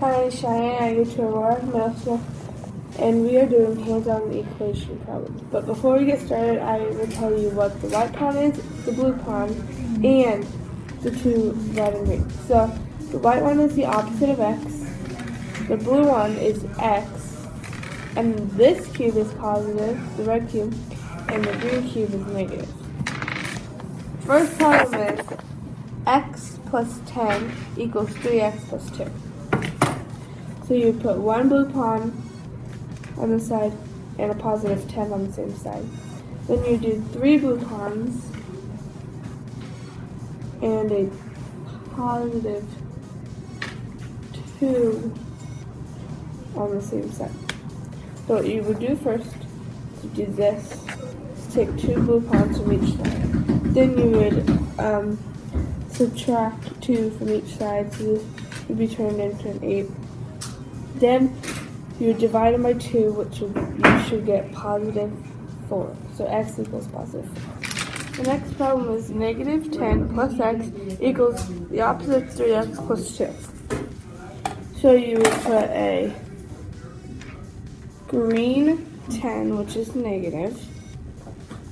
Hi, Shyann. I go to Aurora Middle School, and we are doing hands-on equation problems. But before we get started, I will tell you what the white pawn is, the blue pawn, and the two red and green. So the white one is the opposite of x, the blue one is x, and this cube is positive, the red cube, and the green cube is negative. First problem is x plus 10 equals 3x plus 2. So you put one blue pawn on the side and a positive 10 on the same side. Then you do 3 blue pawns and a positive 2 on the same side. So what you would do first is do this. Take 2 blue pawns from each side. Then you would subtract 2 from each side, so this would be turned into an 8. Then you would divide them by 2, which you should get positive 4. So x equals positive 4. The next problem is negative 10 plus x equals the opposite of 3x plus 2. So you would put a green 10, which is negative,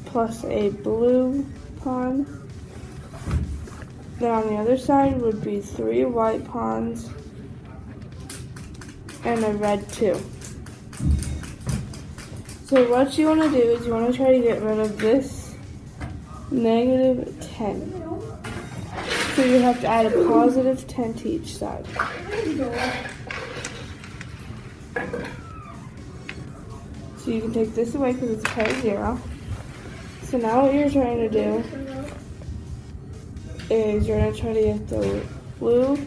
plus a blue pawn. Then on the other side would be 3 white pawns and a red 2. So what you want to do is you want to try to get rid of this negative 10. So you have to add a positive 10 to each side. So you can take this away because it's a pair of 0. So now what you're trying to do is you're going to try to get the blue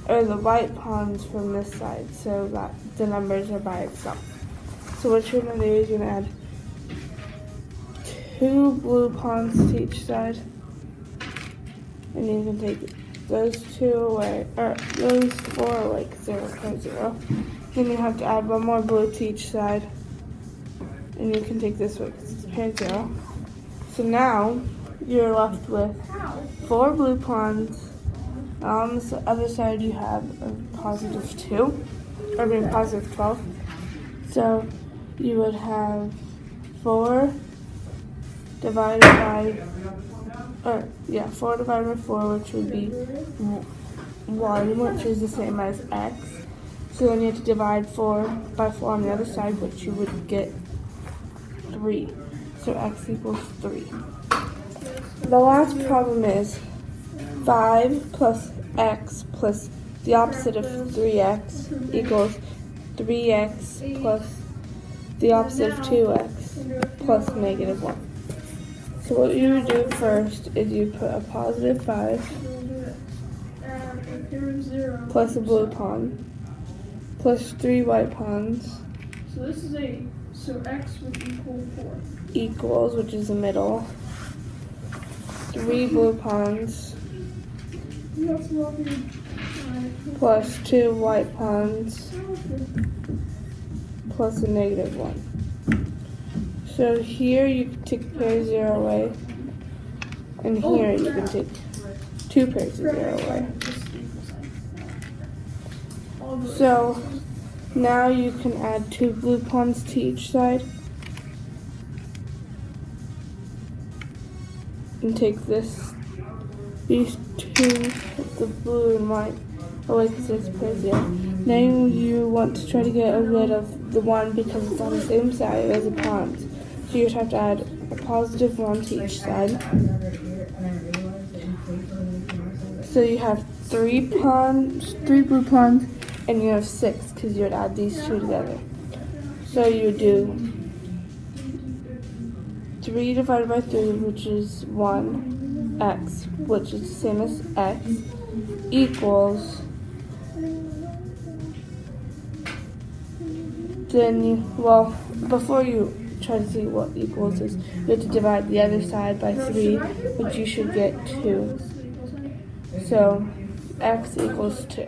or the white pawns from this side so that the numbers are by itself. So what you're going to do is you're going to add 2 blue pawns to each side, and you can take those 2 away, or those 4 away because they're a pair of 0. Then you have to add 1 more blue to each side, and you can take this away because it's a pair of 0. So now you're left with 4 blue pawns. On the other side, you have a positive 2, or positive 12. So you would have 4 divided by, 4 divided by 4, which would be 1, which is the same as x. So then you have to divide 4 by 4 on the other side, which you would get 3. So x equals 3. The last problem is 5 plus x plus the opposite of 3x equals 3x plus the opposite of 2x plus negative 1. So what you would do first is you put a positive 5 plus a blue pawn plus 3 white pawns. So this is 8. So x would equal 4. Equals, which is the middle, 3 blue pawns plus 2 white pawns plus a negative 1. So here you can take a pair of 0 away, and here you can take 2 pairs of 0 away. So now you can add 2 blue pawns to each side and take these 2, the blue and white, away because it's a pair of 0. Now you want to try to get rid of the 1 because it's on the same side as the pawns. So you have to add a positive 1 to each side. So you have 3 blue pawns, and you have 6 because you would add these 2 together. So you would do 3 divided by 3, which is 1, x, which is the same as x, equals, before you try to see what equals is, you have to divide the other side by 3, which you should get 2. So x equals 2.